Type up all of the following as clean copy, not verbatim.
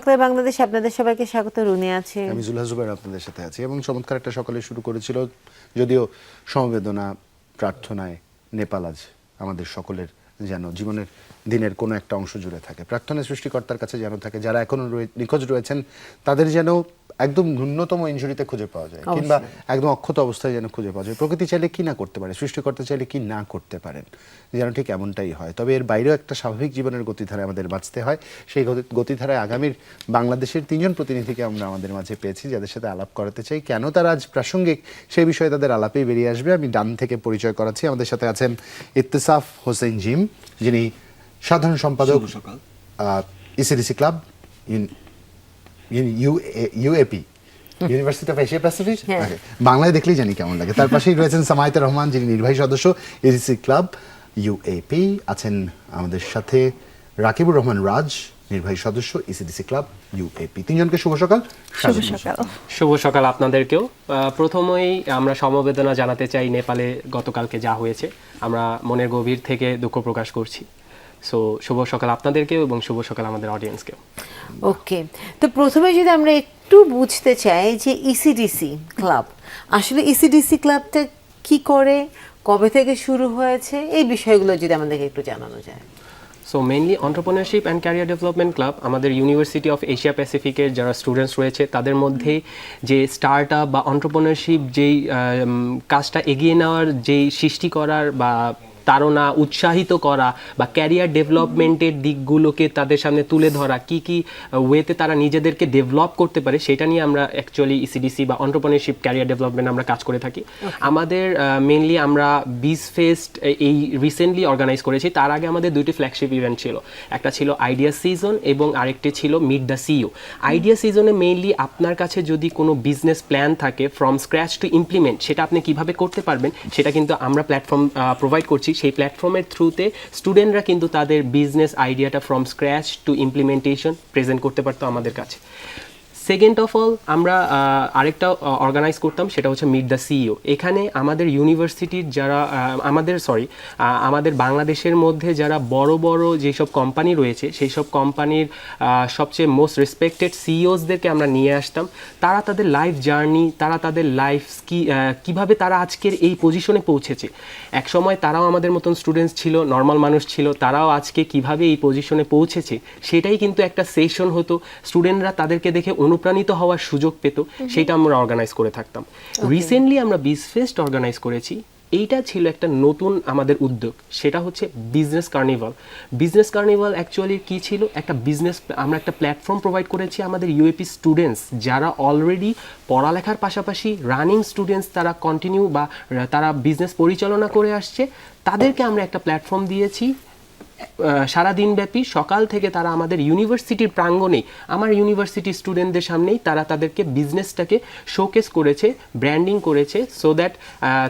সকালে বাংলাদেশ আপনাদের সবাইকে স্বাগত। রুনি আছে, আমি জুলহা জুবাইর আপনাদের সাথে আছি এবং চমৎকার একটা সকালে শুরু করেছিল যদিও সমবেদনা প্রার্থনায় নেপাল আজ আমাদের সকলের যেন জীবনের দিনের কোনো একটা অংশ জুড়ে থাকে। প্রার্থনা সৃষ্টিকর্তার কাছে যেন থাকে, যারা এখনো নিখোঁজ রয়েছেন তাদের যেন একদম ন্যূনতম ইনজুরিতে খুঁজে পাওয়া যায় কিংবা একদম অক্ষত অবস্থায় যেন খুঁজে পাওয়া যায়। প্রকৃতি চাইলে কি না করতে পারে, সৃষ্টিকর্তা চাইলে কি না করতে পারেন, যেন ঠিক এমনটাই হয়। তবে এর বাইরেও একটা স্বাভাবিক জীবনের গতিধারায় আমাদের বাঁচতে হয়। সেই গতিধারায় আগামীর বাংলাদেশের 3 জন প্রতিনিধিকে আমরা আমাদের মাঝে পেয়েছি, যাদের সাথে আলাপ করাতে চাই। কেন তারা আজ প্রাসঙ্গিক সেই বিষয়ে তাদের আলাপেই বেরিয়ে আসবে। আমি ডান থেকে পরিচয় করাচ্ছি। আমাদের সাথে আছেন ইত্তেসাফ হোসেন জিম, যিনি সাধারণ সম্পাদক ECDC club UAP, university of Asia Pacific. বাংলায় দেখলেই জানি কেমন লাগে। তার পাশেই রয়েছেন সামায়েতা রহমান, যিনি নির্বাহী সদস্য ইসিডিসি ক্লাব ইউএপি। আছেন আমাদের সাথে রাকিবুর রহমান রাজ, নির্বাহী সদস্য ইসিডিসি ক্লাব ইউএপি। 3 জনকে শুভ সকাল। শুভ সকাল আপনাদেরকেও। প্রথমেই আমরা সমবেদনা জানাতে চাই নেপালে গতকালকে যা হয়েছে। আমরা মনের গভীর থেকে দুঃখ প্রকাশ করছি। সো শুভ সকাল আপনাদেরকেও এবং শুভ সকাল আমাদের অডিয়েন্সকেও। ওকে, তো প্রথমে যদি আমরা একটু বুঝতে চাই যে ইসিডিসি ক্লাব, আসলে ইসিডিসি ক্লাবটা কি করে, কবে থেকে শুরু হয়েছে, এই বিষয়গুলো যদি আমাদেরকে একটু জানানো যায়। So mainly entrepreneurship and career development club আমাদের ইউনিভার্সিটি অফ এশিয়া প্যাসিফিকের যারা স্টুডেন্টস রয়েছে তাদের মধ্যে যে স্টার্ট আপ বা এন্টারপ্রেনারশিপ যেই কাজটা এগিয়ে নেওয়ার যেই সৃষ্টি করার বা তারা উৎসাহিত করা বা ক্যারিয়ার ডেভেলপমেন্টের দিকগুলোকে তাদের সামনে তুলে ধরা, কি কি ওয়েতে তারা নিজেদেরকে ডেভেলপ করতে পারে সেটা নিয়ে আমরা অ্যাকচুয়ালি ইসিডিসি বা এন্টারপ্রেনারশিপ ক্যারিয়ার ডেভেলপমেন্ট আমরা কাজ করে থাকি। আমাদের মেইনলি আমরা বিজ ফেস্ট এই রিসেন্টলি অর্গানাইজ করেছি। তার আগে আমাদের 2টি ফ্ল্যাগশিপ ইভেন্ট ছিল, একটা ছিল আইডিয়া সিজন এবং আরেকটি ছিল মিট দ্য সিইও। আইডিয়া সিজনে মেইনলি আপনার কাছে যদি কোনো বিজনেস প্ল্যান থাকে ফ্রম স্ক্র্যাচ টু ইমপ্লিমেন্ট, সেটা আপনি কিভাবে করতে পারবেন সেটা কিন্তু আমরা প্ল্যাটফর্ম প্রোভাইড করছি। সেই প্ল্যাটফর্মের থ্রুতে স্টুডেন্টরা কিন্তু তাদের বিজনেস আইডিয়াটা from scratch to implementation present করতে পারতো আমাদের কাছে। সেকেন্ড অফ অল আমরা আরেকটা অর্গানাইজ করতাম, সেটা হচ্ছে মিট দ্য সিইও। এখানে আমাদের ইউনিভার্সিটির যারা আমাদের বাংলাদেশের মধ্যে যারা বড় বড় যেসব কোম্পানি রয়েছে সেই সব কোম্পানির সবচেয়ে মোস্ট রেসপেক্টেড সিইওসদেরকে আমরা নিয়ে আসতাম। তারা তাদের লাইফ জার্নি, তারা তাদের লাইফ কীভাবে তারা আজকের এই পজিশনে পৌঁছেছে। একসময় তারাও আমাদের মতন স্টুডেন্টস ছিল, নর্মাল মানুষ ছিল, তারাও আজকে কিভাবে এই পজিশনে পৌঁছেছে সেটাই কিন্তু একটা সেশন হতো। স্টুডেন্টরা তাদেরকে দেখে অনুপ্রাণিত হওয়ার সুযোগ পেত, সেটা আমরা অর্গানাইজ করে থাকতাম। রিসেন্টলি আমরা বিজ ফেস্ট অর্গানাইজ করেছি। এইটা ছিল একটা নতুন আমাদের উদ্যোগ, সেটা হচ্ছে business carnival. Business carnival actually কী ছিল, আমরা একটা প্ল্যাটফর্ম প্রোভাইড করেছি আমাদের ইউএপি স্টুডেন্টস যারা অলরেডি পড়ালেখার পাশাপাশি রানিং স্টুডেন্টস, তারা কন্টিনিউ বা তারা বিজনেস পরিচালনা করে আসছে, তাদেরকে আমরা একটা প্ল্যাটফর্ম দিয়েছি সারাদিনব্যাপী। সকাল থেকে তারা আমাদের ইউনিভার্সিটির প্রাঙ্গণেই, আমার ইউনিভার্সিটি স্টুডেন্টদের সামনেই তারা তাদেরকে বিজনেসটাকে শোকেস করেছে, ব্র্যান্ডিং করেছে, সো দ্যাট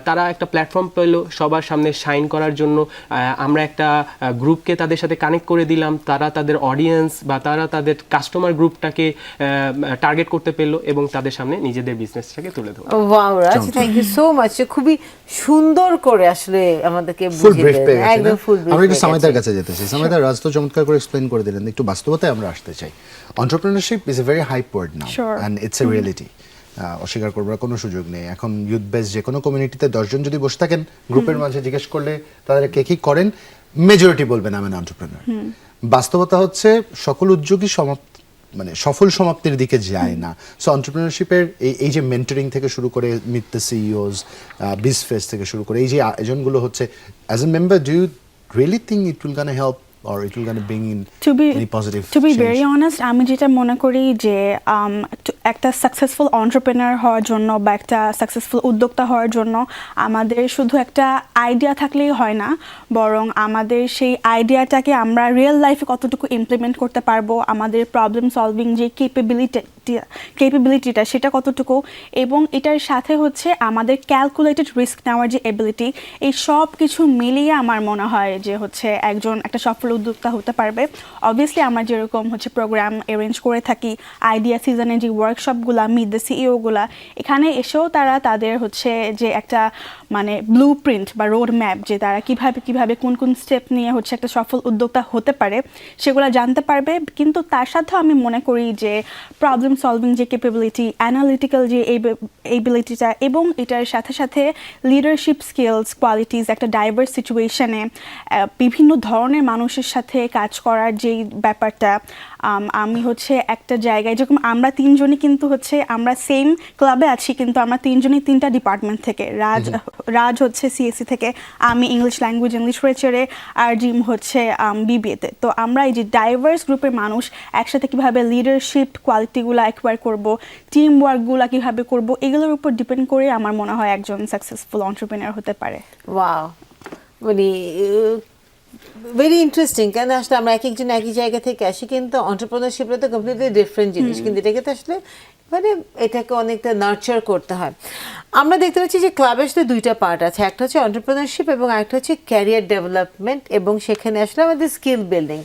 তারা একটা প্ল্যাটফর্ম পেল সবার সামনে শাইন করার জন্য। আমরা একটা গ্রুপকে তাদের সাথে কানেক্ট করে দিলাম, তারা তাদের অডিয়েন্স বা তারা তাদের কাস্টমার গ্রুপটাকে টার্গেট করতে পেল এবং তাদের সামনে নিজেদের বিজনেসটাকে তুলে ধরল। Wow Raj, thank you so much. খুবই সুন্দর করে আসলে আমাদেরকে বুঝিয়ে দিলেন, একদম ফুল ব্রিফ। আমরা একটু সামায়েতার কাছে যেতে চাই। সামায়েতা, রাজ তো চমৎকার করে এক্সপ্লেইন করে দিলেন। একটু বাস্তবতায় আমরা আসতে চাই। Entrepreneurship is a very hype word now and it's a reality. অস্বীকার করবার কোনো সুযোগ নেই। এখন ইউথ বেস যে কোনো কমিউনিটিতে 10 জন যদি বসে থাকেন গ্রুপের মাঝে, জিজ্ঞেস করলে তাদের কে কি করেন, মেজরিটি বলবেন আমি এন্টারপ্রেনার। বাস্তবতা হচ্ছে সকল উদ্যোগই সফল সমাপ্তির দিকে যায় না। সো এন্টারপ্রেনারশিপের এই যে মেন্টরিং থেকে শুরু করে meet the CEOs, biz fest থেকে শুরু করে এই যে আয়োজনগুলো হচ্ছে, as a member do you really think it will gonna help or it will gonna bring in any positive to be change? very honest, আমি যেটা মনে করি যে একটা সাকসেসফুল এন্টারপ্রেনার হওয়ার জন্য বা একটা সাকসেসফুল উদ্যোক্তা হওয়ার জন্য আমাদের শুধু একটা আইডিয়া থাকলেই হয় না, বরং আমাদের সেই আইডিয়াটাকে আমরা রিয়েল লাইফে কতটুকু ইমপ্লিমেন্ট করতে পারবো, আমাদের প্রবলেম সলভিং যে ক্যাপাবিলিটিটা সেটা কতটুকু, এবং এটার সাথে হচ্ছে আমাদের ক্যালকুলেটেড রিস্ক নেওয়ার যে এবিলিটি, এই সব কিছু মিলিয়ে আমার মনে হয় যে হচ্ছে একজন একটা সফল উদ্যোক্তা হতে পারবে। অবভিয়াসলি আমরা যেরকম হচ্ছে প্রোগ্রাম অ্যারেঞ্জ করে থাকি, আইডিয়া সিজনে যে ওয়ার্ক ওয়ার্কশপগুলা মিট দ্য সিইওগুলা, এখানে এসেও তারা তাদের হচ্ছে যে একটা মানে ব্লু প্রিন্ট বা রোড ম্যাপ, যে তারা কিভাবে কোন স্টেপ নিয়ে হচ্ছে একটা সফল উদ্যোক্তা হতে পারে সেগুলো জানতে পারবে। কিন্তু তার সাথেও আমি মনে করি যে প্রবলেম সলভিং যে ক্যাপাবিলিটি, অ্যানালিটিক্যাল যে এবিলিটিটা, এবং এটার সাথে সাথে লিডারশিপ স্কিলস, কোয়ালিটিস, একটা ডাইভার্স সিচুয়েশনে বিভিন্ন ধরনের মানুষের সাথে কাজ করার যেই ব্যাপারটা, আমি হচ্ছে একটা জায়গায় যেরকম আমরা তিনজনই কিন্তু হচ্ছে আমরা সেম ক্লাবে আছি, কিন্তু আমরা তিনজনই তিনটা ডিপার্টমেন্ট থেকে, রাজ হচ্ছে সিএসসি থেকে, আমি ইংলিশ ল্যাঙ্গুয়েজ এন্ড লিটারেচারে, আর জিম হচ্ছে বিবিএতে। তো আমরা এই যে ডাইভার্স গ্রুপের মানুষ একসাথে কিভাবে লিডারশিপ কোয়ালিটিগুলো অ্যাকোয়ার করব, টিম ওয়ার্কগুলো কিভাবে করব, এগুলোর উপর ডিপেন্ড করে আমার মনে হয় একজন সাকসেসফুল এন্টারপ্রেনার হতে পারে। ওয়াও, মানে ভেরি ইন্টারেস্টিং। কেন আসলে আমরা এক একজন একই জায়গা থেকে আসি, কিন্তু এন্টারপ্রেনারশিপটা তো কমপ্লিটলি ডিফারেন্ট জিনিস, কিন্তু এটাকে তো আসলে মানে এটাকে অনেকটা নার্চার করতে হয়। আমরা দেখতে পাচ্ছি যে ক্লাবে আসলে দুইটা পার্ট আছে, একটা হচ্ছে এন্টারপ্রেনারশিপ এবং আরেকটা হচ্ছে ক্যারিয়ার ডেভেলপমেন্ট, এবং সেখানে আসলে আমাদের স্কিল বিল্ডিং।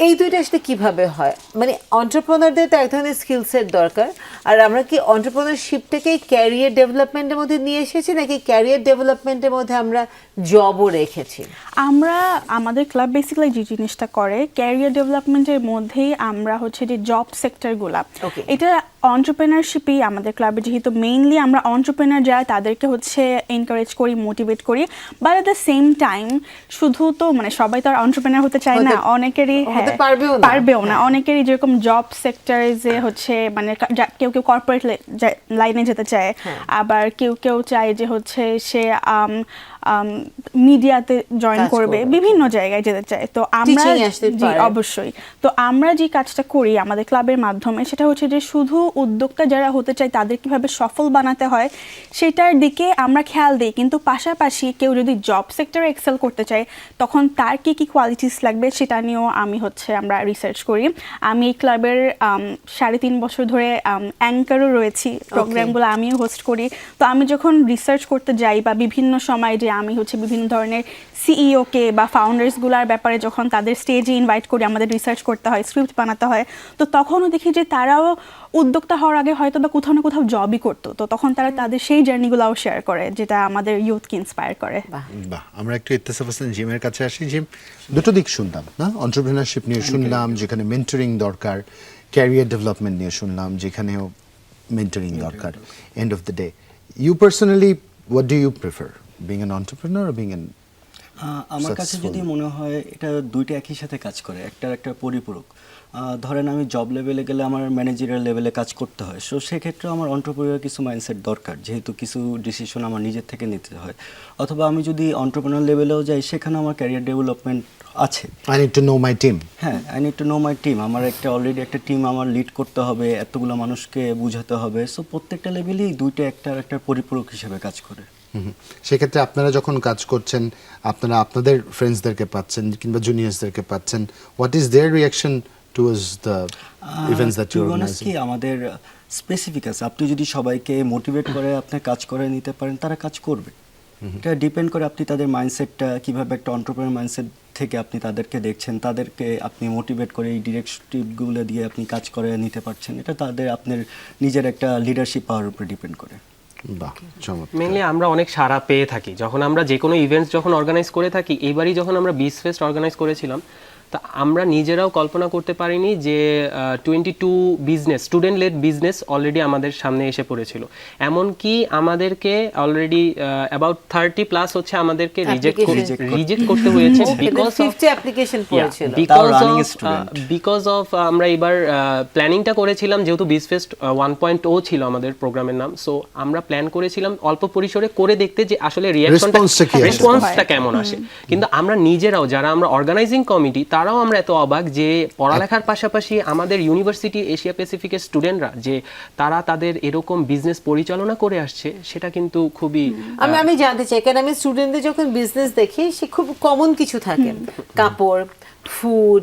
এই দুইটা আসলে কিভাবে হয়, মানে এন্টারপ্রেনারদের তো এক ধরনের স্কিলসের দরকার, আর আমরা কি এন্টারপ্রেনারশিপটাকেই ক্যারিয়ার ডেভেলপমেন্টের মধ্যে নিয়ে এসেছি, নাকি ক্যারিয়ার ডেভেলপমেন্টের মধ্যে আমরা জবও রেখেছি? আমাদের ক্লাব বেসিক্যালি যে জিনিসটা করে ক্যারিয়ার ডেভেলপমেন্টের মধ্যেই আমরা হচ্ছে যে জব সেক্টরগুলা, Okay. এটা এন্টারপ্রেনারশিপই আমাদের ক্লাবে, যেহেতু মেইনলি আমরা এন্টারপ্রেনার যারা তাদেরকে হচ্ছে এনকারেজ করি, মোটিভেট করি, but at the same time শুধু তো মানে সবাই তো আর এন্টারপ্রেনার হতে চায় না, অনেকেরই পারবেও না, অনেকেরই যেরকম জব সেক্টরে যে হচ্ছে মানে কেউ কর্পোরেট লাইনে যেতে চায়, আবার কেউ চায় যে হচ্ছে সে মিডিয়াতে জয়েন করবে, বিভিন্ন জায়গায় যেতে চায়। তো আমরা অবশ্যই, তো আমরা যে কাজটা করি আমাদের ক্লাবের মাধ্যমে, সেটা হচ্ছে যে শুধু উদ্যোক্তা যারা হতে চায় তাদের কিভাবে সফল বানাতে হয় সেটার দিকে আমরা খেয়াল দিই, কিন্তু পাশাপাশি কেউ যদি জব সেক্টরে এক্সেল করতে চায় তখন তার কি কোয়ালিটিস লাগবে সেটা নিয়েও আমরা রিসার্চ করি। আমি এই ক্লাবের 3.5 বছর ধরে অ্যাঙ্কারও রয়েছি, প্রোগ্রামগুলো আমিও হোস্ট করি। তো আমি যখন রিসার্চ করতে যাই বা বিভিন্ন সময় যে আমি হচ্ছে বিভিন্ন ধরনের সিইওকে বা ফাউন্ডার্সগুলোর ব্যাপারে যখন তাদের স্টেজে ইনভাইট করি, আমাদের রিসার্চ করতে হয়, স্ক্রিপ্ট বানাতে হয়, তো তখনও দেখি যে তারাও উদ্যোক্তা হওয়ার আগে হয়তো বা কোথাও না কোথাও জবই করতো, তো তখন তারা তাদের সেই জার্নিগুলোও শেয়ার করে, যেটা আমাদের ইউথকে ইন্সপায়ার করে। বাহ, আমরা একটু ইত্তেসাফ হোসেন জিমের কাছে আসি। জিম, দুটো দিক শুনলাম না, এন্টারপ্রেনারশিপ নিয়ে শুনলাম যেখানে মেন্টরিং দরকার, ক্যারিয়ার ডেভেলপমেন্ট নিয়ে শুনলাম যেখানেও মেন্টরিং দরকার। End of the day, you personally what do you prefer, being an entrepreneur or being an? আমার কাছে যদি মনে হয় এটা দুইটা একই সাথে কাজ করে, একটা পরিপূরক। ধরেন আমি জব লেভেলে গেলে আমার ম্যানেজারিয়াল লেভেলে কাজ করতে হয়, সো সেক্ষেত্রে আমার এন্টারপ্রেনার কিছু মাইন্ডসেট দরকার, যেহেতু কিছু ডিসিশন আমার নিজের থেকে নিতে হয়। অথবা আমি যদি এন্টারপ্রেনার লেভেলেও যাই, সেখানে আমার ক্যারিয়ার ডেভেলপমেন্ট আছে। I need to know my team. হ্যাঁ, I need to know my team. আমার অলরেডি একটা টিম আমার লিড করতে হবে, এতগুলো মানুষকে বুঝাতে হবে। সো প্রত্যেকটা লেভেলেই দুইটা একটা পরিপূরক হিসেবে কাজ করে। সেক্ষেত্রে আপনারা যখন কাজ করছেন, আপনারা আপনাদের ফ্রেন্ডসদেরকে পাচ্ছেন কিংবা জুনিয়র্সদেরকে পাচ্ছেন, what is their reaction towards the events that you organise? কি আমাদের স্পেসিফিক আছে, আপনি যদি সবাইকে মোটিভেট করে আপনি কাজ করে নিতে পারেন, তারা কাজ করবে। এটা ডিপেন্ড করে আপনি তাদের মাইন্ডসেটটা কিভাবে, একটা এন্টারপ্রেনার মাইন্ডসেট থেকে আপনি তাদেরকে দেখছেন, তাদেরকে আপনি মোটিভেট করে এই ডিরেক্টিভগুলো দিয়ে আপনি কাজ করে নিতে পারছেন। এটা আপনার নিজের একটা লিডারশিপ পাওয়ার উপরে ডিপেন্ড করে। বাহ, চমৎকার। মেইনলি আমরা অনেক সাড়া পেয়ে থাকি যখন আমরা যে কোনো ইভেন্টস যখন অর্গানাইজ করে থাকি। এবারই যখন আমরা বিচ ফেস্ট অর্গানাইজ করেছিলাম, তা আমরা নিজেরাও কল্পনা করতে পারিনি যে 22 business, student led business already আমাদের সামনে এসে পড়েছিল। এমনকি আমাদেরকে অলরেডি অ্যাবাউট 30+ হচ্ছে আমাদেরকে রিজেক্ট করতে হয়েছে বিকজ অফ আমরা এবার প্ল্যানিংটা করেছিলাম, যেহেতু বিচ ফেস্ট 1.0 ছিল আমাদের প্রোগ্রামের নাম। সো আমরা প্ল্যান করেছিলাম অল্প পরিসরে করে দেখতে যে আসলে রেসপন্সটা কেমন আসে। কিন্তু আমরা নিজেরাও যারা আমরা অর্গানাইজিং কমিটি, তারাও আমরা এত অবাক যে পড়ালেখার পাশাপাশি আমাদের ইউনিভার্সিটি এশিয়া প্যাসিফিকের স্টুডেন্টরা যে তারা তাদের এরকম বিজনেস পরিচালনা করে আসছে, সেটা কিন্তু খুবই আমি জানতে চাই। কারণ আমি স্টুডেন্টদের যখন বিজনেস দেখি, সে খুব কমন কিছু থাকে, কাপড়, ফুড,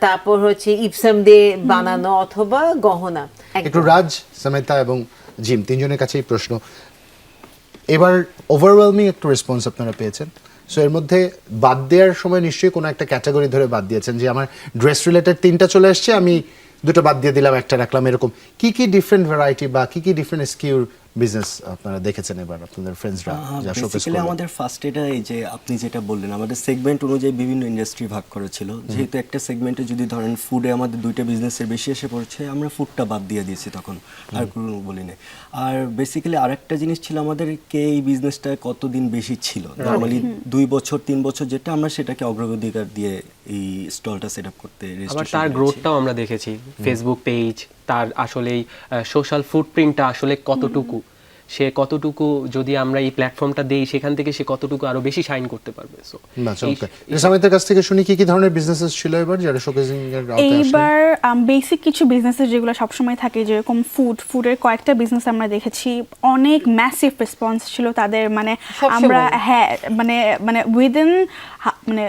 তারপর হচ্ছে ইপসাম দিয়ে বানানো অথবা গহনা। একটু রাজ, সামিতা এবং জিম তিনজনের কাছেই প্রশ্ন। এবার ওভারওয়েলমিং একটা রেসপন্স আপনারা পেয়েছেন, সো এর মধ্যে বাদ দেওয়ার সময় নিশ্চয়ই কোনো একটা ক্যাটাগরি ধরে বাদ দিয়েছেন যে আমার ড্রেস রিলেটেড 3টা চলে আসছে, আমি দুটো বাদ দিয়ে দিলাম একটা রাখলাম, এরকম কি কি ডিফারেন্ট ভ্যারাইটি বা কি কি ডিফারেন্ট স্কিউর বিজনেস আপনারা দেখেছেন এবার আপনাদের ফ্রেন্ডসরা যা শোকেস বেসিক্যালি করলো? আমাদের ফার্স্ট এটা এই যে আপনি যেটা বললেন আমাদের সেগমেন্ট অনুযায়ী বিভিন্ন ইন্ডাস্ট্রি ভাগ করা ছিল, যেহেতু একটা সেগমেন্টে যদি ধরেন ফুডে আমাদের দুইটা বিজনেসের বেশি এসে পড়ছে, আমরা ফুডটা বাদ দিয়ে দিয়েছি তখন, আর কোনো বলি না। আর বেসিক্যালি আরেকটা জিনিস ছিল আমাদের কে এই বিজনেসটা কতদিন বেশি ছিল, নর্মালি 2 বছর 3 বছর যেটা আমরা সেটাকে অগ্রাধিকার দিয়ে এই স্টলটা সেট আপ করতে আবার registration তার করেছি। গ্রোথটাও আমরা দেখেছি, ফেসবুক পেজ, তার আসলেই সোশ্যাল ফুটপ্রিন্টটা আসলে কতটুকু, সে কতটুকু যদি আমরা এই প্ল্যাটফর্মটা দেই সেখান থেকে সে কতটুকু আরো বেশি শাইন করতে পারবে। সো না চমৎকার। সামিতার কাছ থেকে শুনি কি কি ধরনের বিজনেসেস ছিল এবার যারা শোকেসিং এর আওতায় আসলেন? এইবার বেসিক কিছু বিজনেসেস যেগুলো সবসময় থাকে, যেরকম ফুডের কয়েকটা বিজনেস আমরা দেখেছি, অনেক ম্যাসিভ রেসপন্স ছিল তাদের, মানে সবসময়। আমরা হ্যাঁ মানে মানে উইদিন মানে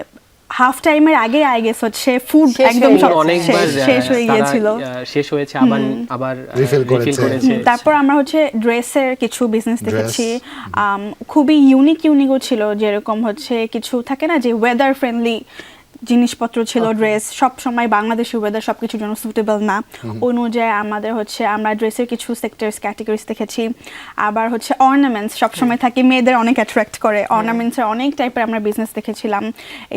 হাফ টাইমের আগে আই গেস হচ্ছে ফুড শেষ একদম হয়ে সব গেছে। অনেকবার শেষ হয়ে তারা, গিয়েছিল। শেষ হয়েছে, আবার আবার Refill রিফিল করেছে। করেছে। তারপর আমরা হচ্ছে ড্রেসের কিছু বিজনেস দেখেছি, খুবই ইউনিকও ছিল, যেরকম হচ্ছে কিছু থাকে না যে ওয়েদার ফ্রেন্ডলি জিনিসপত্র ছিল, ড্রেস সব সময় বাংলাদেশের ওয়েদার সবকিছুর জন্য সুটেবল না, অনুযায়ী আমাদের হচ্ছে আমরা ড্রেসের কিছু সেক্টরস ক্যাটাগরিজ দেখেছি। আবার হচ্ছে অর্নামেন্টস সবসময় থাকে, মেয়েদের অনেক অ্যাট্রাক্ট করে, অর্নামেন্টসের অনেক টাইপের আমরা বিজনেস দেখেছিলাম।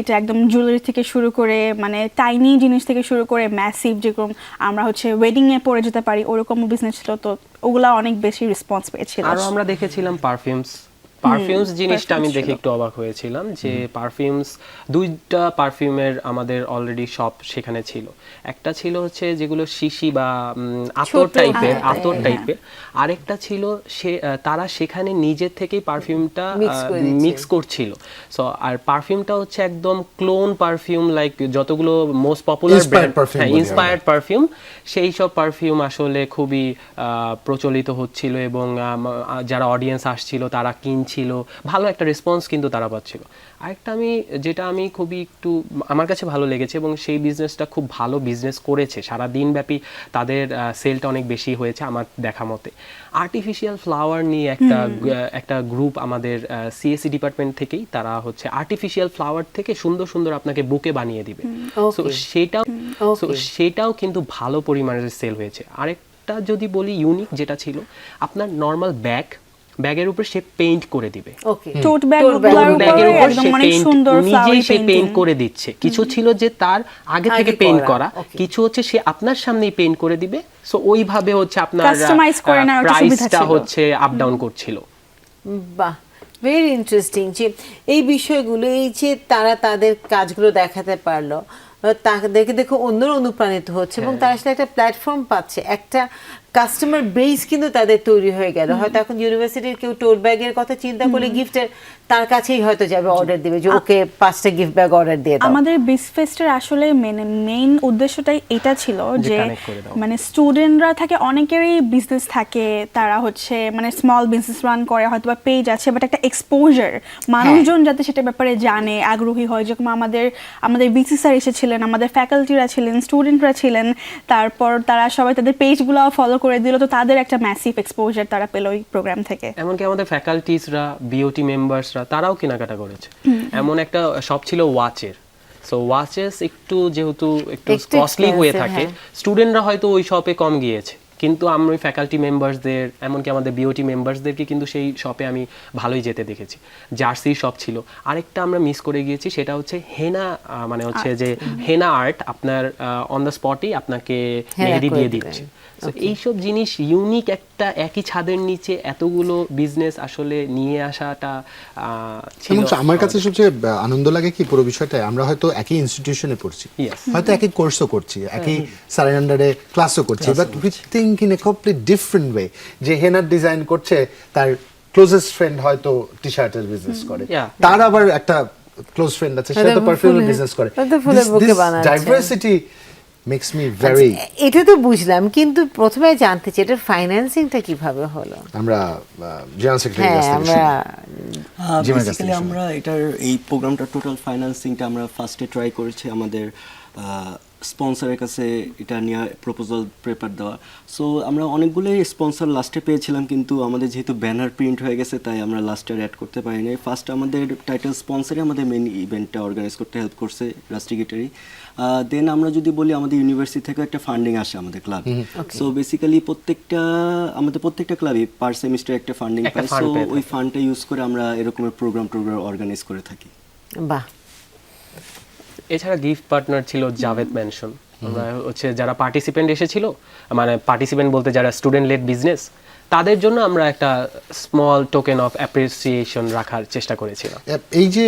এটা একদম জুয়েলারি থেকে শুরু করে মানে টাইনি জিনিস থেকে শুরু করে ম্যাসিভ, যেরকম আমরা হচ্ছে ওয়েডিংয়ে পরে যেতে পারি ওরকমও বিজনেস ছিল, তো ওগুলা অনেক বেশি রেসপন্স পেয়েছিল। আরো আমরা দেখেছিলাম পারফিউমস জিনিসটা আমি দেখে একটু অবাক হয়েছিলাম যে পারফিউমস, দুইটা পারফিউমের আমাদের অলরেডি শপ সেখানে ছিল। একটা ছিল হচ্ছে যেগুলো শিশি বা আতর টাইপের, আরেকটা ছিল সে তারা সেখানে নিজের থেকেই পারফিউমটা মিক্স করছিল। সো আর পারফিউমটা হচ্ছে একদম ক্লোন পারফিউম, লাইক যতগুলো মোস্ট পপুলার Inspired perfume বলি আমরা। ইন্সপায়ার্ড পারফিউম, সেই সব পারফিউম আসলে খুবই প্রচলিত হচ্ছিল এবং যারা অডিয়েন্স আসছিল তারা কিনছিল, ভালো একটা রেসপন্স কিন্তু তারা পাচ্ছিল। আরেকটা যেটা আমি খুবই একটু আমার কাছে ভালো লেগেছে এবং সেই বিজনেসটা খুব ভালো বিজনেস করেছে, সারা দিন ব্যাপী তাদের সেলটা অনেক বেশি হয়েছে আমার দেখা মতে। আর্টিফিশিয়াল ফ্লাওয়ার নিয়ে একটা গ্রুপ আমাদের সিএসসি ডিপার্টমেন্ট থেকেই, তারা হচ্ছে আর্টিফিশিয়াল ফ্লাওয়ার থেকে সুন্দর সুন্দর আপনাকে বুকে বানিয়ে দিবে। সো সেটাও কিন্তু ভালো পরিমাণের সেল হয়েছে। আরেকটা যদি বলি ইউনিক যেটা ছিল, আপনার নর্মাল ব্যাগের উপর সে পেইন্ট করে দিবে, ওকে টোট ব্যাগের ব্যাগের উপর একদম সে অনেক সুন্দর নিজেই সে ফ্লাওয়ার পেইন্ট করে দিচ্ছে। কিছু ছিল যে তার আগে থেকে আগে পেইন্ট করা, করা, okay. কিছু হচ্ছে সে আপনার সামনেই পেইন্ট করে দিবে। সো ওইভাবে হচ্ছে আপনার Customize করে নেওয়ার একটা সুবিধা প্রাইসটা ছিল। হচ্ছে আপ ডাউন করছিল। বাহ, ভেরি ইন্টারেস্টিং যে এই বিষয়গুলো, এই যে তারা তাদের কাজগুলো দেখাতে পারলো, তাদেরকে দেখে অন্যরা অনুপ্রাণিত হচ্ছে এবং তারা আসলে একটা প্ল্যাটফর্ম পাচ্ছে, একটা কাস্টমার বেস কিন্তু তাদের তৈরি হয়ে গেল। হয়তো এখন ইউনিভার্সিটির কেউ টোট ব্যাগের কথা চিন্তা করলে গিফটের তার কাছেই হয়তো যাবে, অর্ডার দিবে যে ওকে 5টা গিফট ব্যাগ অর্ডার দিয়ে দাও। আমাদের বিসফেস্টের আসলে মেইন উদ্দেশ্যটাই এটা ছিল যে connect করে দাও। মানে স্টুডেন্টরা থাকে, অনেকেরই বিজনেস থাকে, তারা হচ্ছে মানে স্মল বিজনেস রান করে, হয়তো বা পেজ আছে, বাট একটা এক্সপোজার মানুষজন যাতে সেটা ব্যাপারে জানে, আগ্রহী হয়। যেরকম আমাদের বিসি স্যার এসেছিলেন, আমাদের ফ্যাকাল্টিরা ছিলেন, স্টুডেন্টরা ছিলেন, তারপর তারা সবাই তাদের পেজগুলো ফলো করে দিল, তো তাদের একটা ম্যাসিভ এক্সপোজার তারা পেল এই প্রোগ্রাম থেকে। এমনকি আমাদের ফ্যাকাল্টিসরা, বিওটি মেম্বার্সরা তারাও কেনাকাটা করেছে। এমন একটা শপ ছিল ওয়াচের। সো ওয়াচেস যেহেতু একটু একটু কস্টলি হয়ে expensive, থাকে, হ্যাঁ। স্টুডেন্টরা হয়তো ওই শপে কম গিয়েছে, কিন্তু আমি ফ্যাকাল্টি মেম্বার্সদের, এমনকি আমাদের বিওটি মেম্বার্সদেরকে কিন্তু সেই শপে আমি ভালোই যেতে দেখেছি। জার্সির শপ ছিল। আরেকটা আমরা মিস করে গিয়েছি, সেটা হচ্ছে হেনা, মানে হচ্ছে যে হেনা আর্ট আপনার অন দ্য স্পটেই আপনাকে হেনা মেহেদি করে দিয়ে দিবেন। দিচ্ছে। তো এইসব জিনিস ইউনিক, একটা একই ছাদের নিচে এতগুলো বিজনেস আসলে নিয়ে আসাটা ছিল। এবং আমার কাছে সবচেয়ে আনন্দ লাগে কি পুরো বিষয়টা, আমরা হয়তো একই ইনস্টিটিউশনে পড়ছি, Yes. হয়তো একই কোর্সও করছি, একই স্যারের আন্ডারে ক্লাসও করছি, but we think in a complete different way. যে হেনার ডিজাইন করছে, তার ক্লোজেস্ট ফ্রেন্ড হয়তো টি শার্টের বিজনেস করে, Yeah. তার আবার একটা ক্লোজ ফ্রেন্ড আছে, সে হয়তো তো পারফিউমের ফুলের- বিজনেস করে। হয়তো ফুলের বুকে বানাচ্ছে। Diversity makes me very. এটা তো বুঝলাম, কিন্তু প্রথমে জানতে চাই এটার ফাইন্যান্সিংটা কিভাবে হলো। আমরা জেনারেল সেক্রেটারি হ্যাঁ, কাছ থেকে আমরা জিমের কাছ থেকে বেসিক্যালি আমরা এটার এই প্রোগ্রামটা টোটাল ফাইন্যান্সিংটা আমরা ফার্স্টে ট্রাই করেছি আমাদের স্পন্সরের কাছে এটা নিয়ে প্রপোজাল পেপার দেওয়া। সো আমরা অনেকগুলোই স্পন্সর লাস্টে পেয়েছিলাম, কিন্তু আমাদের যেহেতু ব্যানার প্রিন্ট হয়ে গেছে তাই আমরা লাস্টে অ্যাড করতে পারিনি। ফার্স্ট আমাদের টাইটেল স্পন্সরই আমাদের মেন ইভেন্টটা অর্গানাইজ করতে হেল্প করছে রাস্টিগেটারি। দেন আমরা যদি বলি আমাদের ইউনিভার্সিটি থেকে একটা ফান্ডিং আসে আমাদের ক্লাব। সো বেসিক্যালি প্রত্যেকটা ক্লাবই পার সেমিস্টার একটা ফান্ডিং পায়। সো ওই ফান্ডটা ইউজ করে আমরা এরকমের প্রোগ্রাম অর্গানাইজ করে থাকি। বাহ। এছাড়া গিফট পার্টনার ছিল জাভেদ ম্যানশন। আমরা হচ্ছে যারা পার্টিসিপেন্ট এসেছিল, মানে পার্টিসিপেন্ট বলতে যারা স্টুডেন্ট লেড বিজনেস, তাদের জন্য আমরা একটা স্মল টোকেন অফ অ্যাপ্রিসিয়েশন রাখার চেষ্টা করেছিলাম। এই যে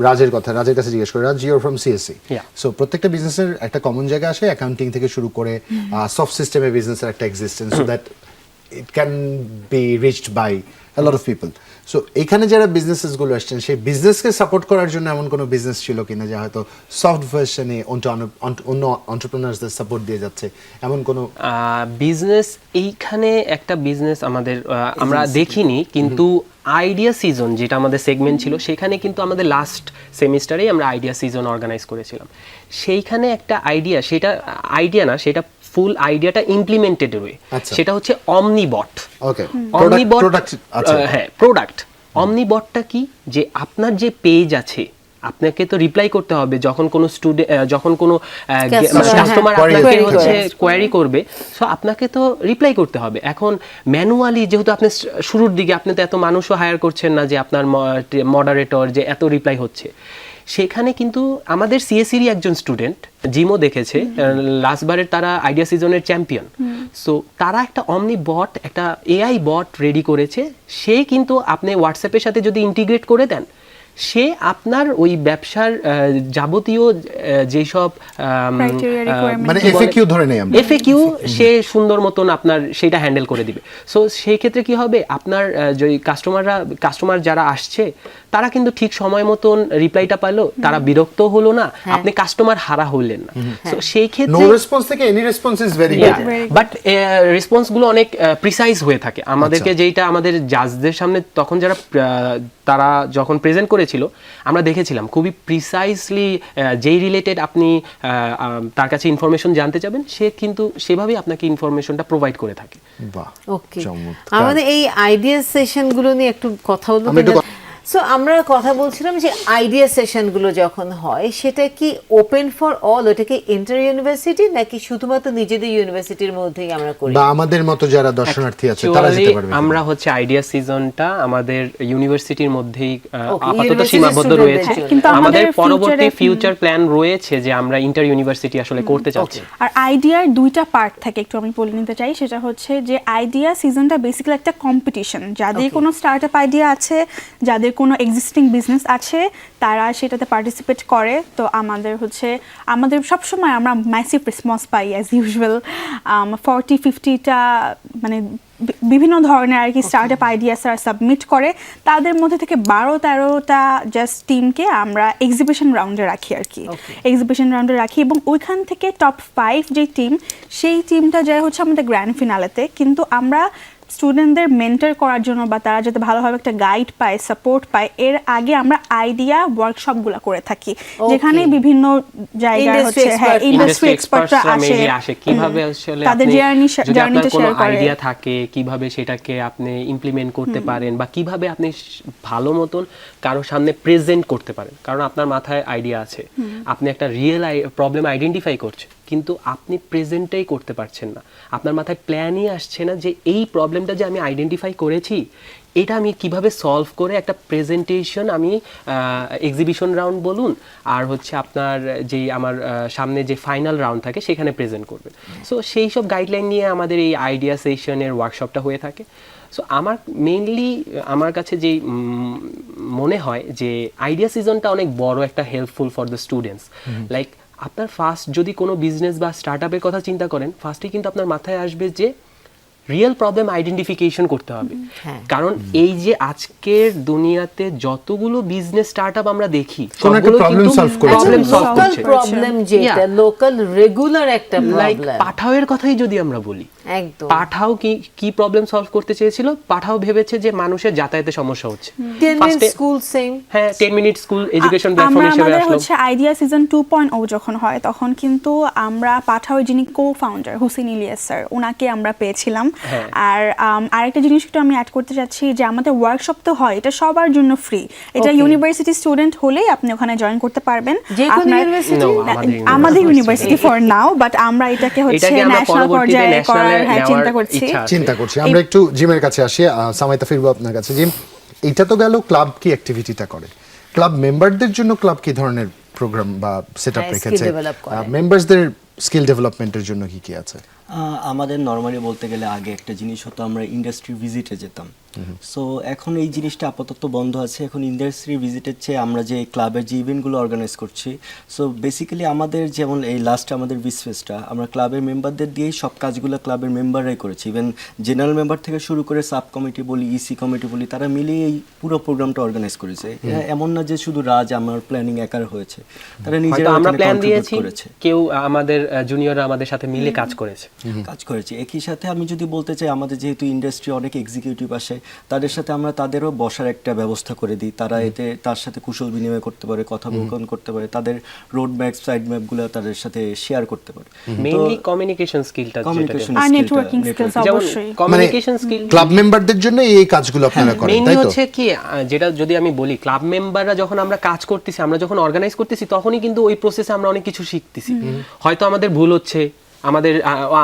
রাজের কাছে জিজ্ঞেস করি, রাজ, ইউর ফ্রম সিএসসি, সো প্রত্যেকটা বিজনেসের একটা কমন জায়গা আসে, অ্যাকাউন্টিং থেকে শুরু করে সফট সিস্টেমে বিজনেসের একটা existence, so that it can be reached by a lot of people. So এখানে যারা বিজনেসেস গুলো আসছেন, সেই বিজনেসকে সাপোর্ট করার জন্য এমন কোনো বিজনেস ছিল কিনা যা হয়তো সফট ভার্সনে অন্য এন্টারপ্রেনার্সদের সাপোর্ট দিয়ে যাচ্ছে, এমন কোনো বিজনেস? এইখানে একটা বিজনেস আমাদের আমরা দেখিনি, কিন্তু আইডিয়া সিজন যেটা আমাদের সেগমেন্ট ছিল, সেখানে কিন্তু আমাদের লাস্ট সেমিস্টারেই আমরা আইডিয়া সিজন অর্গানাইজ করেছিলাম। সেইখানে একটা আইডিয়া, সেটা আইডিয়া না, সেটা ফুল আইডিয়াটা ইমপ্লিমেন্টেড হয়ে, সেটা হচ্ছে অমনিবট। ওকে, অমনিবট, হ্যাঁ, প্রোডাক্ট। অমনিবটটা কি, যে আপনার যে পেজ আছে, আপনাকে তো রিপ্লাই করতে হবে যখন কোনো স্টুডেন্ট, যখন কোনো কাস্টমার আপনাকে হচ্ছে কোয়ারি করবে, সো আপনাকে তো রিপ্লাই করতে হবে। এখন ম্যানুয়ালি যেহেতু আপনি শুরুর দিকে, আপনি তো এত মানুষও হায়ার করছেন না যে আপনার মডারেটর যে এত রিপ্লাই হচ্ছে, সেখানে কিন্তু আমাদের সিএসসিরই একজন স্টুডেন্ট জিমও দেখেছে, লাস্টবারের তারা আইডিয়া সিজনের চ্যাম্পিয়ন। সো তারা একটা অমনি বট, একটা এআই বট রেডি করেছে। সে কিন্তু আপনি হোয়াটসঅ্যাপের সাথে যদি ইন্টিগ্রেট করে দেন, সে আপনার ওই ব্যবসার যাবতীয় যেসব মানে এফএকিউ ধরে নেই আমরা, এফএকিউ সে সুন্দর মতন আপনার সেটা হ্যান্ডেল করে দিবে। সো সেই ক্ষেত্রে কি হবে, আপনার যে কাস্টমার যারা আসছে, তারা কিন্তু ঠিক সময় মতন রিপ্লাইটা পেলো, তারা বিরক্ত হলো না, আপনি কাস্টমার হারা হইলেন না। সো সেই ক্ষেত্রে নো রেসপন্স থেকে any response is very good, but response গুলো অনেক প্রিসাইজ হয়ে থাকে। আমাদেরকে যেটা আমাদের জাজদের সামনে তখন যারা তারা যখন প্রেজেন্ট করেছিল, আমরা দেখেছিলাম খুবই প্রিসাইজলি যেই রিলেটেড আপনি তার কাছে ইনফরমেশন জানতে চাবেন, সে কিন্তু সেভাবেই আপনাকে ইনফরমেশনটা প্রোভাইড করে থাকে। বাহ, ওকে, আমাদের এই আইডিয়া সেশনগুলো নিয়ে একটু কথা বলবো। সো আমরা কথা বলছিলাম যে আইডিয়া সেশনগুলো যখন হয়, সেটা কি ওপেন ফর অল, ওটা কি ইন্টার ইউনিভার্সিটি নাকি শুধুমাত্র নিজেদের ইউনিভার্সিটির মধ্যেই আমরা করি, বা আমাদের মতো যারা দর্শনার্থী আছে তারা যেতে পারবে? আমরা হচ্ছে আইডিয়া সিজনটা আমাদের ইউনিভার্সিটির মধ্যেই আপাতত সীমাবদ্ধ রয়েছে, কিন্তু আমাদের পরবর্তী ফিউচার প্ল্যান রয়েছে যে আমরা ইন্টার ইউনিভার্সিটি আসলে করতে চাচ্ছি। আর আইডিয়ার দুইটা পার্ট থাকে, একটু আমি বলে নিতে চাই। সেটা হচ্ছে যে আইডিয়া সিজনটা বেসিক্যালি একটা কম্পিটিশন, যাদের কোনো স্টার্টআপ আইডিয়া আছে, যাদের কোনো এক্সিস্টিং বিজনেস আছে, তারা সেটাতে পার্টিসিপেট করে। তো আমাদের সবসময় আমরা ম্যাসিভ রেসপন্স পাই অ্যাজ ইউজুয়াল। 40-50টা মানে বিভিন্ন ধরনের আর কি স্টার্টআপ আইডিয়াস সাবমিট করে, তাদের মধ্যে থেকে 12-13টা জাস্ট টিমকে আমরা এক্সিবিশন রাউন্ডে রাখি আর কি, এক্সিবিশন রাউন্ডে রাখি, এবং ওইখান থেকে টপ 5 যে টিম, সেই টিমটা যায় হচ্ছে আমাদের গ্র্যান্ড ফিনালেতে। কিন্তু আমরা স্টুডেন্টদের মেন্টর করার জন্য, বা তারা যাতে ভালোভাবে একটা গাইড পায়, সাপোর্ট পায়, এর আগে আমরা আইডিয়া ওয়ার্কশপগুলো করে থাকি, যেখানে বিভিন্ন জায়গায় হচ্ছে ইন্ডাস্ট্রি এক্সপার্টরা আসে, কিভাবে আসলে তাদের জার্নিটা শেয়ার করে, আইডিয়া থাকে কিভাবে সেটাকে আপনি ইমপ্লিমেন্ট করতে পারেন, বা কিভাবে আপনি ভালো মতন কারোর সামনে প্রেজেন্ট করতে পারেন। কারণ আপনার মাথায় আইডিয়া আছে, আপনি একটা রিয়েল প্রবলেম আইডেন্টিফাই করছেন, কিন্তু আপনি প্রেজেন্টটাই করতে পারছেন না, আপনার মাথায় প্ল্যানই আসছে না যে এই প্রবলেমটা যে আমি আইডেন্টিফাই করেছি, এটা আমি কিভাবে সলভ করে একটা প্রেজেন্টেশন, আমি এক্সিবিশন রাউন্ড বলুন, আর হচ্ছে আপনার যেই আমার সামনে যে ফাইনাল রাউন্ড থাকে সেখানে প্রেজেন্ট করবেন। সো সেই সব গাইডলাইন নিয়ে আমাদের এই আইডিয়া সেশনের ওয়ার্কশপটা হয়ে থাকে। সো আমার কাছে যেই মনে হয় যে আইডিয়া সিজনটা অনেক বড় একটা helpful for the students. Like আপনার ফার্স্ট যদি কোনো বিজনেস বা স্টার্টআপের কথা চিন্তা করেন, ফার্স্টে কিন্তু আপনার মাথায় আসবে যে রিয়েল প্রবলেম আইডেন্টিফিকেশন করতে হবে। কারণ এই যে আজকের দুনিয়াতে যতগুলো বিজনেস স্টার্টআপ আমরা দেখি, সবগুলো কিন্তু প্রবলেম সলভ করছে। প্রবলেম যেটা লোকাল রেগুলার একটা লাইক প্রবলেম, পাঠাওয়ের কথাই যদি আমরা বলি, একদম। পাঠাও কি প্রবলেম সলভ করতে চেয়েছিল, পাঠাও ভেবেছে যে মানুষের যাতায়াতে সমস্যা হচ্ছে। 10 First minute এ- স্কুল সেম। হ্যাঁ 10 মিনিট স্কুল এডুকেশন প্ল্যাটফর্ম আমরা হিসেবে আমাদের আসলো। হচ্ছে আইডিয়া সিজন 2.0 যখন হয় তখন কিন্তু আমরা পাঠাও যিনি কো-ফাউন্ডার হুসেন ইলিয়াস স্যার ওনাকে আমরা পেয়েছিলাম। হ্যাঁ। আর আরেকটা জিনিস একটু আমি অ্যাড করতে চাচ্ছি যে আমাদের ওয়ার্কশপ তো হয়, এটা সবার জন্য ফ্রি, এটা Okay. ইউনিভার্সিটি স্টুডেন্ট হলেই আপনি ওখানে জয়েন করতে পারবেন। যে কোনো আপনার- ইউনিভার্সিটি? No, আমাদের ইউনিভার্সিটি ফর নাও, বাট আমরা এটাকে হচ্ছে এটাকে আমরা ন্যাশনাল পরবর্তীতে পর্যায়ে ন্যাশনালে করার নেওয়ার চিন্তা করছি। ইচ্ছা আছে। চিন্তা করছি। আমরা একটু জিমের কাছে আসি, সামাইতা ফিরবো আপনার কাছে। জিম, এটা তো গেল ক্লাব কি অ্যাক্টিভিটিটা করে, ক্লাব মেম্বারদের জন্য ক্লাব কি ধরনের প্রোগ্রাম বা সেটআপ হ্যাঁ, রেখেছে, skill develop করে। মেম্বারসদের স্কিল ডেভেলপমেন্টের জন্য কি কি আছে? আমাদের নর্মালি বলতে গেলে আগে একটা জিনিস হতো, আমরা ইন্ডাস্ট্রি ভিজিটে যেতাম। সো এখন এই জিনিসটা আপাতত বন্ধ আছে। এখন ইন্ডাস্ট্রি ভিজিটের চেয়ে আমরা যে ক্লাবের যে ইভেন্টগুলো অর্গানাইজ করছি, সো বেসিক্যালি আমাদের যেমন এই লাস্ট আমাদের বিসফেস্টটা আমরা ক্লাবের মেম্বারদের দিয়েই সব কাজগুলো ক্লাবের মেম্বাররাই করেছি। ইভেন জেনারেল মেম্বার থেকে শুরু করে সাব কমিটি বলি, ইসি কমিটি বলি, তারা মিলিয়ে এই পুরো প্রোগ্রামটা অর্গানাইজ করেছে। এমন না যে শুধু রাজ আমার প্ল্যানিং একার হয়েছে, তারা নিজেরা হয়তো আমরা ওখানে প্ল্যান contribute দিয়েছি, করেছে। কেউ আমাদের জুনিয়ররা আমাদের সাথে মিলে কাজ করেছে। কাজ করেছি। একই সাথে আমি যদি বলতে চাই, আমাদের যেহেতু ইন্ডাস্ট্রি অনেক এক্সিকিউটিভ আসে, তাদের সাথে আমরা তাদেরও বসার একটা ব্যবস্থা করে দিই। তারা এতে তার সাথে কুশল বিনিময় করতে পারে, কথা বলকন করতে পারে, তাদের রোড ম্যাপ সাইড ম্যাপগুলো তাদের সাথে শেয়ার করতে পারে। মেইনলি কমিউনিকেশন স্কিলটা, কমিউনিকেশন আর নেটওয়ার্কিং স্কিলস যেমন অবশ্যই। কমিউনিকেশন স্কিল ক্লাব মেম্বারদের জন্য এই কাজগুলো আপনারা করেন, মেইনলি তাই তো? হচ্ছে কি যেটা যদি আমি বলি, ক্লাব মেম্বাররা যখন আমরা কাজ করতেছি, আমরা যখন অর্গানাইজ করতেছি, তখনই কিন্তু ওই প্রসেসে আমরা অনেক কিছু শিখতেছি। হয়তো আমাদের ভুল হচ্ছে,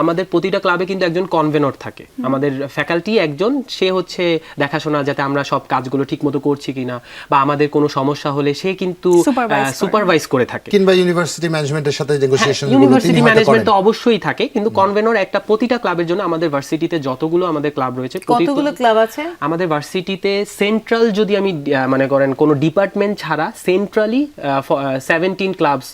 আমাদের প্রতিটা ক্লাবে কিন্তু একজন কনভেনর থাকে, আমাদের ফ্যাকাল্টি একজন, সে হচ্ছে দেখাশোনা যাতে আমরা সব কাজগুলো ঠিকমতো করছি কিনা, বা আমাদের কোনো সমস্যা হলে সে কিন্তু Supervise করে। সুপারভাইজ করে থাকে। কিংবা ইউনিভার্সিটি ম্যানেজমেন্টের সাথে নেগোসিয়েশন ইউনিভার্সিটি ম্যানেজমেন্ট তো অবশ্যই থাকে, কিন্তু কনভেনর একটা প্রতিটা ক্লাবের জন্য, আমাদের ভার্সিটিতে যতগুলো আমাদের ক্লাব রয়েছে, কতগুলো ক্লাব আছে? আমাদের ভার্সিটিতে সেন্ট্রাল যদি আমি মনে করেন কোনো ডিপার্টমেন্ট ছাড়া সেন্ট্রালি 17 ক্লাবস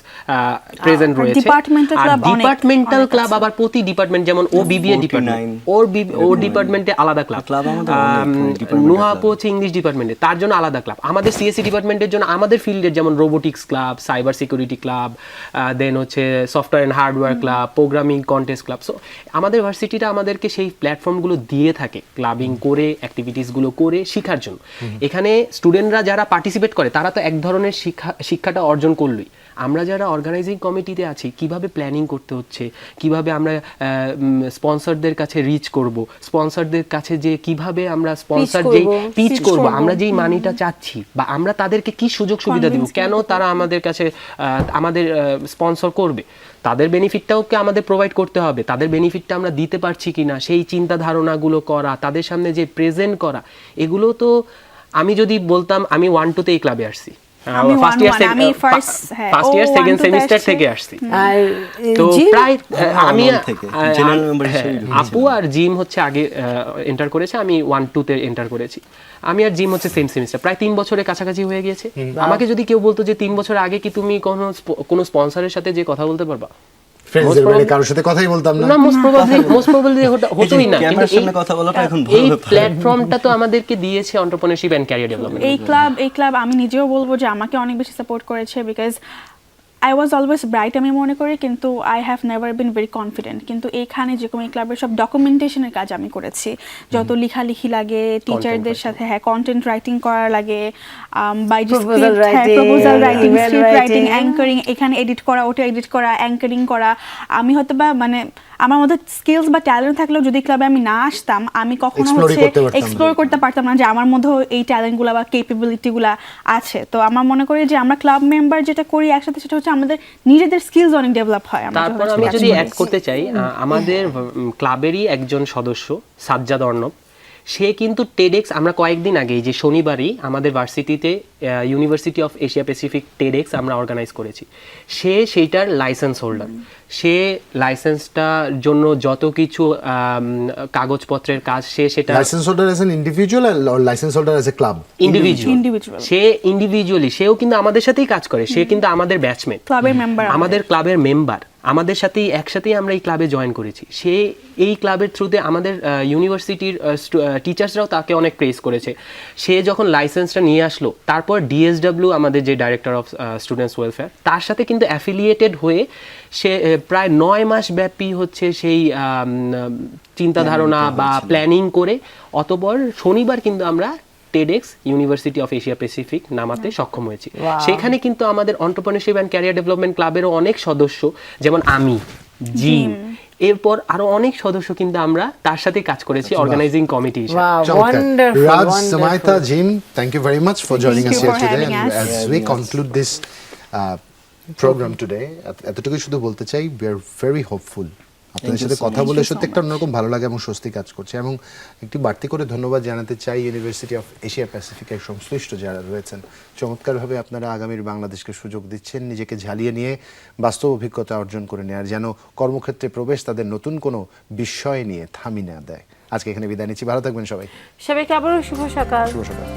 প্রেজেন্ট রয়েছে। departmental আর club অনেক- ডিপার্টমেন্টাল অনেক ক্লাব আছে। আবার প্রতি ডিপার্টমেন্ট, যেমন ও বিবিএ 49 ডিপার্টমেন্ট, ও ডিপার্টমেন্টে আলাদা ক্লাব, ক্লাব আমাদের অনেক departmental নুহাপো club। হচ্ছে ইংলিশ ডিপার্টমেন্টে, তার জন্য আলাদা ক্লাব। আমাদের সিএসসি ডিপার্টমেন্টের জন্য আমাদের ফিল্ডের যেমন robotics club, cyber security club, then হচ্ছে software and hardware club, programming contest club. So আমাদের ভার্সিটিটা আমাদেরকে সেই প্ল্যাটফর্মগুলো দিয়ে থাকে ক্লাবিং করে, অ্যাক্টিভিটিসগুলো করে শেখার জন্য। এখানে স্টুডেন্টরা যারা পার্টিসিপেট করে তারা তো এক ধরনের শিক্ষাটা অর্জন করলই। আমরা যারা অর্গানাইজিং কমিটিতে আছি, কিভাবে প্ল্যানিং করতে হচ্ছে, কিভাবে আমরা স্পন্সরদের কাছে রিচ করব, স্পন্সরদের কাছে যে কিভাবে আমরা স্পন্সর যেই পিচ করব, আমরা যেই মানিটা চাচ্ছি, বা আমরা তাদেরকে কি সুযোগ সুবিধা দিব, কেন তারা আমাদের কাছে আমাদের স্পন্সর করবে, তাদের বেনিফিটটাও কি আমাদের প্রোভাইড করতে হবে, তাদের বেনিফিটটা আমরা দিতে পারছি কিনা, সেই চিন্তা ধারণাগুলো করা, তাদের সামনে যে প্রেজেন্ট করা, এগুলো তো আমি যদি বলতাম আমি 1-2 এই ক্লাবে আসছি, আমি ফার্স্ট ইয়ার 1-1 আমি first, হ্যাঁ, ফার্স্ট ইয়ার ও সেকেন্ড 1-2 তে সেমিস্টার আসছে। থেকে আসছি। আর তো জি, প্রায় আমি থেকে, general member হিসেবেই ঢুকেছিলাম। আপু আর জিম হচ্ছে আগে এন্টার করেছে, আমি 1-2 তে এন্টার করেছি। আমি আর জিম হচ্ছে সেম সেমিস্টার, প্রায় 3 বছরের কাছাকাছি হয়ে গিয়েছে। আমাকে যদি কেউ বলতো যে 3 বছর আগে কি তুমি কোনো স্পন্সরের সাথে যে কথা বলতে পারবা, ফ্রেন্ডসদের বাইরে কারোর সাথে কথাই বলতাম না। না, মোস্ট প্রবাবলি হতোই না। ক্যামেরার কিন্তু সামনে কথা বলাটা এখন এই ভালো ব্যাপার। প্ল্যাটফর্মটা তো আমাদেরকে দিয়েছে এন্টারপ্রেনারশিপ এন্ড ক্যারিয়ার ডেভেলপমেন্ট। এই ক্লাব আমি নিজেও বলবো যে আমাকে অনেক বেশি সাপোর্ট করেছে, because I was always bright আমি মনে করি, কিন্তু I have never been very confident. কিন্তু এইখানে যেরকম এই ক্লাবের সব ডকুমেন্টেশনের কাজ আমি করেছি, যত লেখালেখি লাগে টিচারদের সাথে, হ্যাঁ কন্টেন্ট রাইটিং করা লাগে, Proposal writing, proposal writing, email script writing, writing, anchoring, এখানে এডিট করা, ওটা এডিট করা, অ্যাঙ্কারিং করা। আমি হয়তো বা মানে আমার মধ্যে স্কিলস বা ট্যালেন্ট থাকলেও যদি ক্লাবে আমি না আসতাম, আমি কখনো Explore হচ্ছে করতে পারতাম না। এক্সপ্লোর করতে পারতাম না যে আমার মধ্যে এই ট্যালেন্টগুলো বা ক্যাপাবিলিটিগুলো আছে। তো আমার মনে করি যে আমরা ক্লাব মেম্বার যেটা করি একসাথে, সেটা হচ্ছে আমাদের নিজেদের স্কিলস অনেক ডেভেলপ হয়। আমরা তারপর যখন আমি কাজ যদি করি। অ্যাড করতে চাই, আমাদের ক্লাবেরই একজন সদস্য সাজ্জাদ অর্ণব, সে কিন্তু টেডেক্স, আমরা কয়েকদিন আগেই যে শনিবারই আমাদের ভার্সিটিতে ইউনিভার্সিটি অফ এশিয়া প্যাসিফিক টেডেক্স আমরা অর্গানাইজ করেছি, সে সেইটার লাইসেন্স হোল্ডার। সে লাইসেন্সটার জন্য যত কিছু কাগজপত্রের কাজ, সে সেটা licence holder as an individual আর licence holder as a club? Individual. সে ইন্ডিভিজুয়ালি, সেও কিন্তু আমাদের সাথেই কাজ করে, সে কিন্তু আমাদের ব্যাচমেট, ক্লাবের মেম্বার, আমাদের ক্লাবের মেম্বার। আমাদের সাথেই একসাথেই আমরা এই ক্লাবে জয়েন করেছি। সে এই ক্লাবের থ্রুতে আমাদের ইউনিভার্সিটির টিচার্সরাও তাকে অনেক প্রেস করেছে। সে যখন লাইসেন্সটা নিয়ে আসলো, তারপর ডিএসডব্লিউ আমাদের যে ডাইরেক্টর অফ স্টুডেন্টস ওয়েলফেয়ার, তার সাথে কিন্তু অ্যাফিলিয়েটেড হয়ে সে প্রায় 9 মাস ব্যাপী হচ্ছে সেই চিন্তা ধারণা বা প্ল্যানিং করে অতঃপর শনিবার কিন্তু আমরা টেডেক্স ইউনিভার্সিটি অফ এশিয়া প্যাসিফিক নামাতে সক্ষম হয়েছি। সেখানে কিন্তু আমাদের অন্টারপ্রেনারশিপ অ্যান্ড ক্যারিয়ার ডেভেলপমেন্ট ক্লাবেরও অনেক সদস্য, যেমন আমি, জিম, এরপর আরো অনেক সদস্য কিন্তু আমরা তার সাথে কাজ করেছি অর্গানাইজিং কমিটি হিসেবে। Wow, চমৎকার। wonderful, Raj, wonderful. Samaita, Jim, thank you very much for joining Thank us you here for today. having And us. as we conclude this program today, এতটুকুই শুধু বলতে চাই, we are very hopeful. আপনাদের Thank you সাথে so কথা much. বলে Thank you সত্যি so একটা অন্যরকম ভালো লাগে এবং স্বস্তি কাজ করছে। এবং একটি বাড়তি করে ধন্যবাদ জানাতে চাই ইউনিভার্সিটি অফ এশিয়া প্যাসিফিকের সংশ্লিষ্ট যারা রয়েছেন। চমৎকারভাবে আপনারা আগামীর বাংলাদেশকে সুযোগ দিচ্ছেন নিজেকে ঝালিয়ে নিয়ে বাস্তব অভিজ্ঞতা অর্জন করে নেওয়ার, যেন কর্মক্ষেত্রে প্রবেশ তাদের নতুন কোনো বিষয় নিয়ে থামি না দেয়। আজকে এখানে বিদায় নিচ্ছি, ভালো থাকবেন সবাই, সবাইকে আবারও শুভ সকাল। শুভ সকাল।